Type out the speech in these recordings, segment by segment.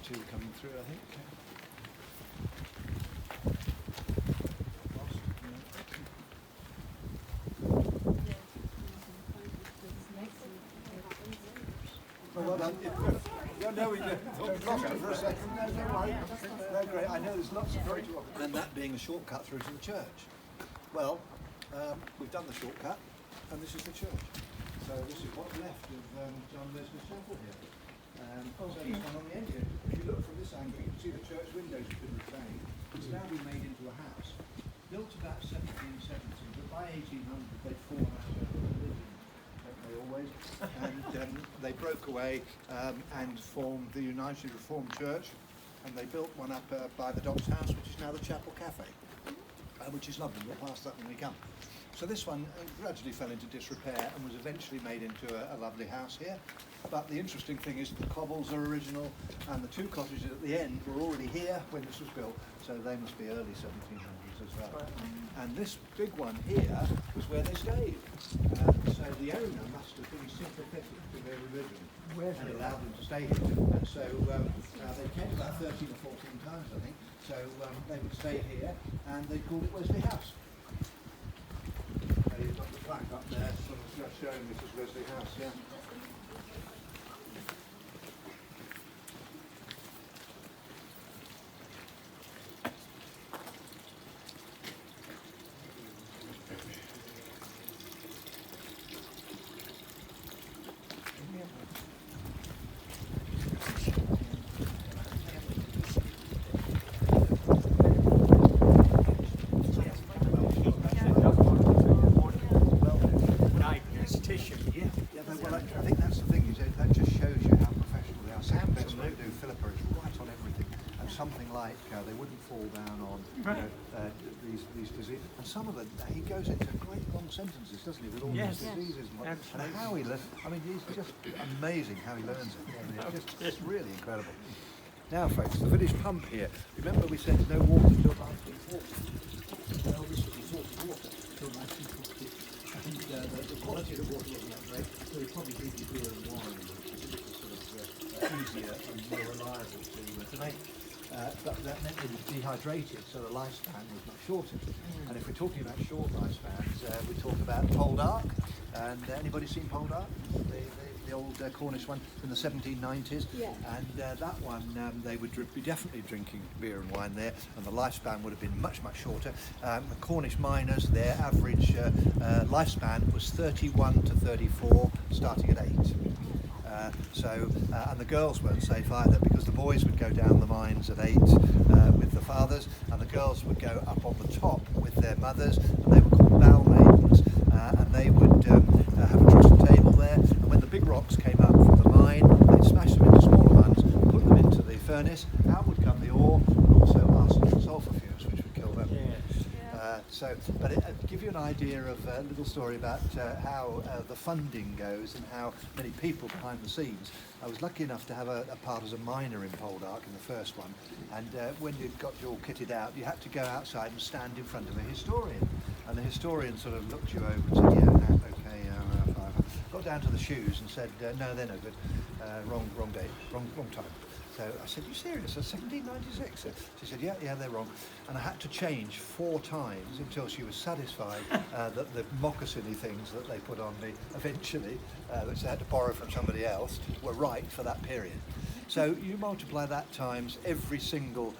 two coming through, I think. Well done. No, we lost it for a second. No, don't worry. No, great. I know there's lots of very well. And that being a shortcut through to the church. Well, we've done the shortcut, and this is the church. So this is what's left of John Wesley's chapel here. So this one on the end here. If you look from this angle, you can see the church windows have been retained. It's now been made into a house. Built about 1770, but by 1800 they'd fallen out of religion. They always, and they broke away and formed the United Reformed Church, and they built one up by the Docks House, which is now the Chapel Cafe, which is lovely. We'll pass that when we come. So this one gradually fell into disrepair and was eventually made into a lovely house here. But the interesting thing is the cobbles are original, and the two cottages at the end were already here when this was built, so they must be early 1700s as well. And this big one here was where they stayed. So the owner must have been sympathetic to their religion and allowed them to stay here. And so they came about 13 or 14 times, I think. So they would stay here, and they called it Wesley House. You've got the plaque up there, sort of showing this as Wesley House, yeah. They wouldn't fall down on these diseases. And some of them, he goes into great long sentences, doesn't he, with all these diseases and how he learns. I mean, it's just amazing how he learns it. I mean, it's really incredible. Now, folks, the village pump here. Remember, we said no water till 1940. Well, this was the source of water till 1940. I think the quality of the water wasn't that great, so they probably gave you beer and wine, which was sort of easier and more reliable to make. But that meant they were dehydrated, so the lifespan was much shorter. And if we're talking about short lifespans, we talk about Poldark. And anybody seen Poldark? The old Cornish one from the 1790s? Yeah. And that one, they would be definitely drinking beer and wine there, and the lifespan would have been much, much shorter. The Cornish miners, their average lifespan was 31 to 34, starting at 8. And the girls weren't safe either, because the boys would go down the mines at 8 with the fathers, and the girls would go up on the top with their mothers, and they were called bow maidens, and they would have a trussed table there, and when the big rocks came up from the mine, they'd smash them into smaller ones, put them into the furnace, out would come the ore, and also arsenic and sulphur fumes, which would kill them. But it give you an idea of a little story about how the funding goes and how many people behind the scenes. I was lucky enough to have a part as a miner in Poldark in the first one, and when you got you all kitted out, you had to go outside and stand in front of a historian, and the historian sort of looked you over and said, yeah, okay, got down to the shoes and said, no, they're no good, wrong date, wrong time. So I said, you serious? 1796? She said, yeah, they're wrong. And I had to change 4 times until she was satisfied that the moccasin-y things that they put on me eventually, which they had to borrow from somebody else, were right for that period. So you multiply that times every single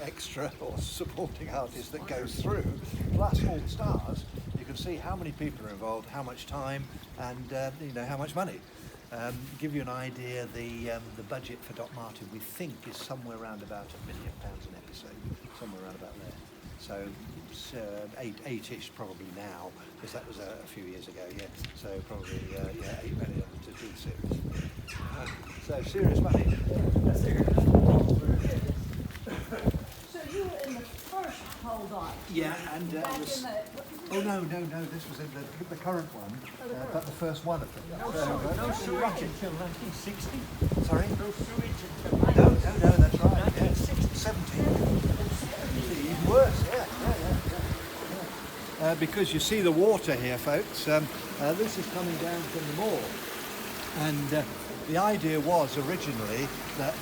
extra or supporting artist that goes through, plus all the stars, you can see how many people are involved, how much time, and how much money. Give you an idea, the budget for Doc Martin we think is somewhere around about £1 million an episode, somewhere around about there. So it's 8-ish probably now, because that was a few years ago, yeah. So probably 8 million to do the series. So serious money. So you were in the first Poldark? Yeah, and oh no, this was in the current one, but the first one of them. No sewage until 1960. Sorry? No sewage until No, that's right. Yeah. 1960. 17. Even worse, yeah. Because you see the water here, folks. This is coming down from the moor, and the idea was originally that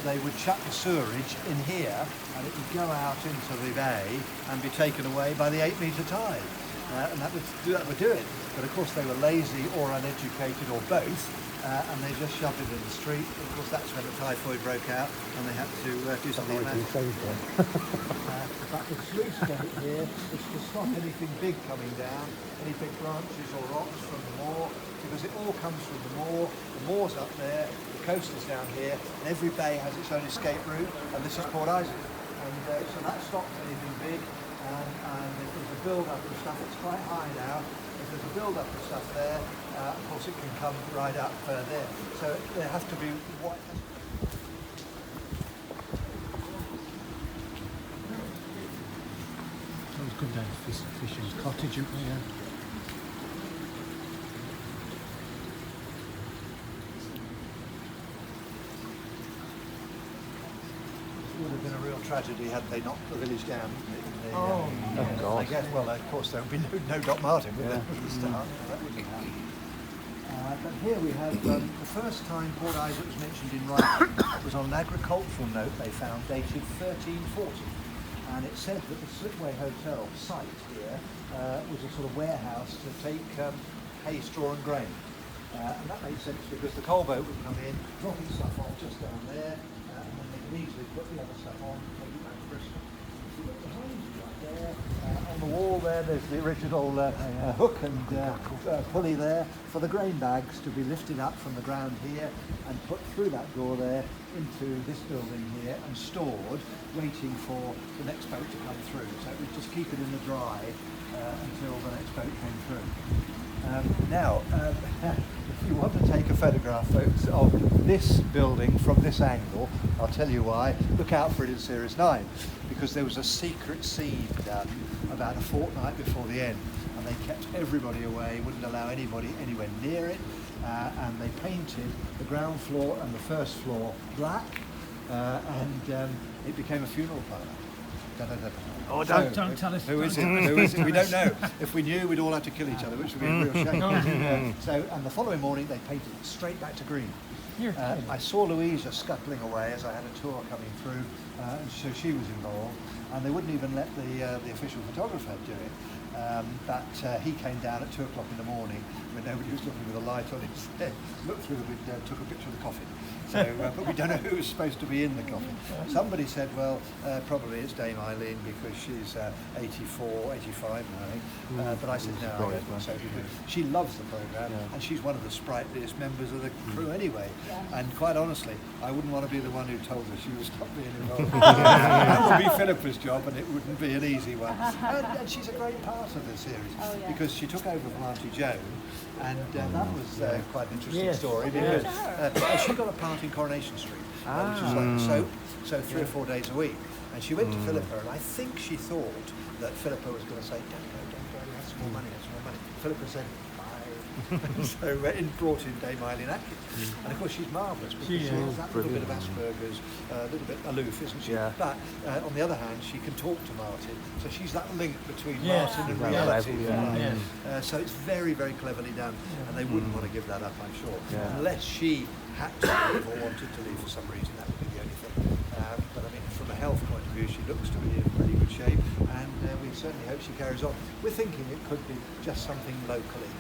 they would chuck the sewerage in here, and it would go out into the bay and be taken away by the 8-metre tide. And that would do it. But of course they were lazy or uneducated or both, and they just shoved it in the street. Of course that's when the typhoid broke out and they had to do something about it. But the sluice gate here is to stop anything big coming down, any big branches or rocks from the moor, because it all comes from the moor. The moor's up there, the coast is down here, and every bay has its own escape route, and this is Port Isaac. And so that stops anything big. And if there's a build-up of stuff, it's quite high now. If there's a build-up of stuff there, of course it can come right up there. So there has to be what. Always come down to Fisher's Cottage, isn't there? Yeah. It would have been a real tragedy had they knocked the village down. Oh, God. I guess, well, of course, there would be no Doc Martin would there at the start. That wouldn't happen. But here we have the first time Port Isaac was mentioned in writing was on an agricultural note they found dated 1340. And it said that the Slipway Hotel site here was a sort of warehouse to take hay, straw and grain. And that made sense because the coal boat would come in, dropping stuff off just down there, and then they could easily put the other stuff on and take it back to Bristol. See, look behind you right there, on the wall there's the original hook and pulley there for the grain bags to be lifted up from the ground here and put through that door there into this building here and stored, waiting for the next boat to come through. So it would just keep it in the dry until the next boat came through. Now, if you want to take a photograph, folks, of this building from this angle, I'll tell you why. Look out for it in Series 9, because there was a secret scene done about a fortnight before the end, and they kept everybody away, wouldn't allow anybody anywhere near it, and they painted the ground floor and the first floor black, and it became a funeral parlour. Oh, don't tell us. Who is it? Who is it? We don't know. If we knew, we'd all have to kill each other, which would be a real shame. And the following morning, they painted it straight back to green. I saw Louisa scuttling away as I had a tour coming through, and so she was involved. And they wouldn't even let the official photographer do it. But he came down at 2 o'clock in the morning when nobody was looking with a light on his head, looked through the window, took a picture of the coffin. So, but we don't know who was supposed to be in the coffin. Somebody said, well, probably it's Dame Eileen because she's 84, 85 now, I think. But I said, no, I don't think so. Because she loves the programme, and she's one of the sprightliest members of the crew anyway. And quite honestly, I wouldn't want to be the one who told her she would stop being involved. That would be Philippa's job, and it wouldn't be an easy one. And she's a great part of the series because she took over from Auntie Joan. And that was quite an interesting story because she got a part in Coronation Street, which was like soap, so 3 or 4 days a week. And she went to Philippa, and I think she thought that Philippa was going to say, don't go, you have some more money, Philippa said, bye. So brought in Dame Eileen Atkins. And of course she's marvellous because she has that little bit of Asperger's, a little bit aloof, isn't she? Yeah. But on the other hand, she can talk to Martin, so she's that link between Martin and reality. So it's very, very cleverly done, and they wouldn't want to give that up, I'm sure, unless she had to leave or wanted to leave for some reason. That would be the only thing. But I mean, from a health point of view, she looks to be in pretty good shape, and we certainly hope she carries on. We're thinking it could be just something locally.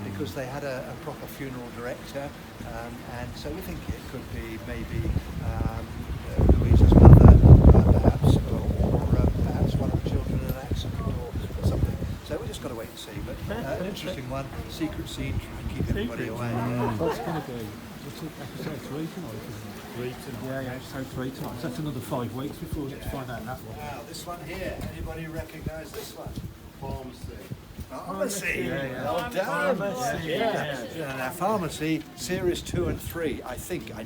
Because they had a proper funeral director, and so we think it could be maybe Louisa's mother, perhaps, or perhaps one of the children in an accident or something. So we just got to wait and see. But an interesting one, secret scene, try and keep everybody away. What's going to be? Episode 3 tonight, isn't it? Yeah, episode 3 tonight. So that's another 5 weeks before we get to find out that one. Now, this one here, anybody recognise this one? Pharmacy. Pharmacy. Well done. Now, Pharmacy, Series 2 and 3. I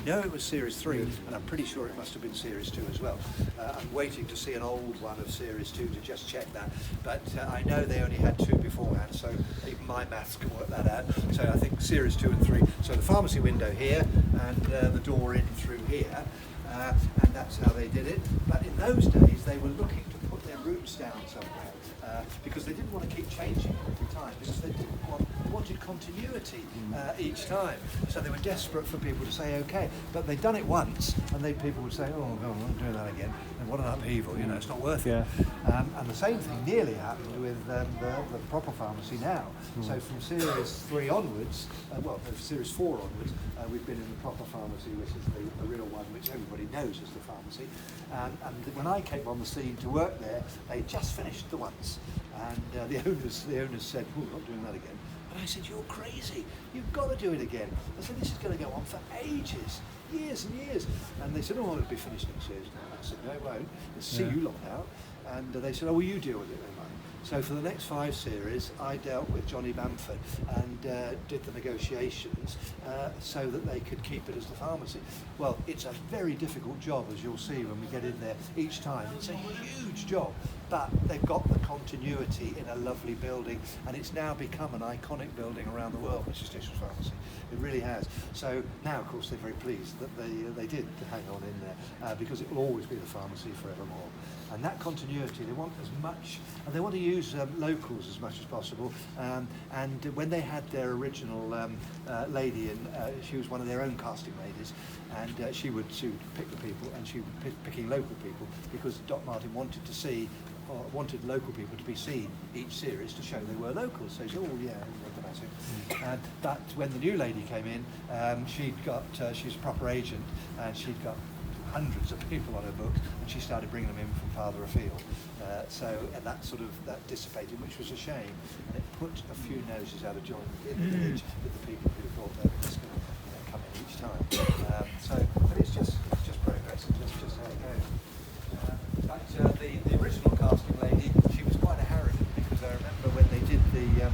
know it was Series 3, and I'm pretty sure it must have been Series 2 as well. I'm waiting to see an old one of Series 2 to just check that. But I know they only had 2 beforehand, so even my maths can work that out. So I think Series 2 and 3. So the pharmacy window here, and the door in through here. And that's how they did it. But in those days, they were looking to put their roots down somewhere, because they didn't want to keep changing it every time, because they wanted continuity each time. So they were desperate for people to say okay, but they'd done it once, and people would say, oh no, I'm not doing that again. And what an upheaval, you know, it's not worth it. And the same thing nearly happened with the proper pharmacy now. So from series 3 onwards, series 4 onwards, we've been in the proper pharmacy, which is the real one, which everybody knows as the pharmacy. And when I came on the scene to work there, they just finished the once, and the owners said, "Oh, we're not doing that again." And I said, "You're crazy! You've got to do it again." I said, "This is going to go on for ages, years and years." And they said, "Oh, it'll be finished next year." I said, "No, it won't. Let's see you lot out." And they said, "Oh, well, you deal with it then, mate." So for the next 5 series, I dealt with Johnny Bamford and did the negotiations so that they could keep it as the pharmacy. Well, it's a very difficult job, as you'll see when we get in there each time. It's a huge job, but they've got the continuity in a lovely building, and it's now become an iconic building around the world, which is District Pharmacy. It really has. So now, of course, they're very pleased that they did hang on in there, because it will always be the pharmacy forevermore. And that continuity, they want as much, and they want to use locals as much as possible. And when they had their original lady in, she was one of their own casting ladies, and she would pick the people, and she would picking local people, because Doc Martin wanted to see, or wanted local people to be seen each series to show they were locals. So he said, "Oh yeah, but when the new lady came in, she's a proper agent, and she'd got hundreds of people on her books, and she started bringing them in from farther afield. And that dissipated, which was a shame, and it put a few noses out of joint in the village with the people who thought they were just going to come in each time. But it's just progress, and just how it goes. But the original casting lady, she was quite a harridan, because I remember when they did the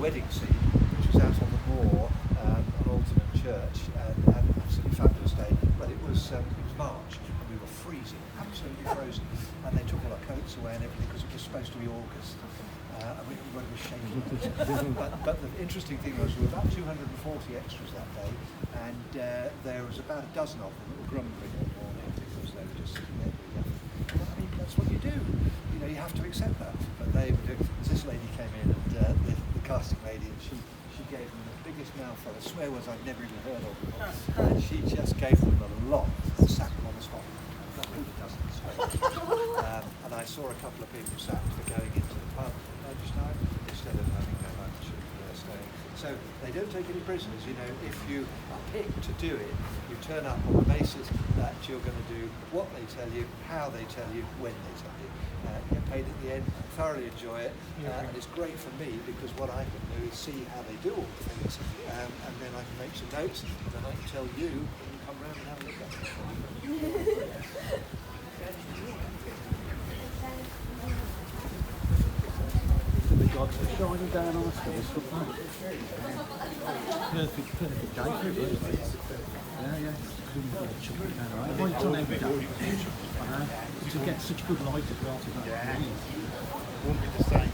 wedding scene, which was out on the moor on Alton Church, and absolutely fabulous day. But it was March, and we were freezing, absolutely frozen, and they took all our coats away and everything, because it was supposed to be August. And everybody was shaking. but the interesting thing was, we were about 240 extras that day, and there was about a dozen of them that were grumbling all morning, because they were just sitting there doing nothing. Well, I mean, that's what you do. You know, you have to accept that. But they were doing. This lady came in, and the casting lady, and she gave them the biggest mouthful of swear words I'd never even heard of before. And she just gave them a lot and sacked them on the spot. Who doesn't swear? And I saw a couple of people sacked for going into the pub lunchtime instead of having their lunch and staying. So they don't take any prisoners. You know, if you are picked to do it, you turn up on the basis that you're going to do what they tell you, how they tell you, when they tell you. You get paid at the end, thoroughly enjoy it, and it's great for me, because what I can do is see how they do all the things, and then I can make some notes, and then I can tell you, and you come round and have a look at it. The gods are shining down on us for this stuff now. Perfect day for it, wasn't it? Yeah. Chucking down right. Well, it's on every day. I know. To get such good light as well. Yeah. Won't be the same.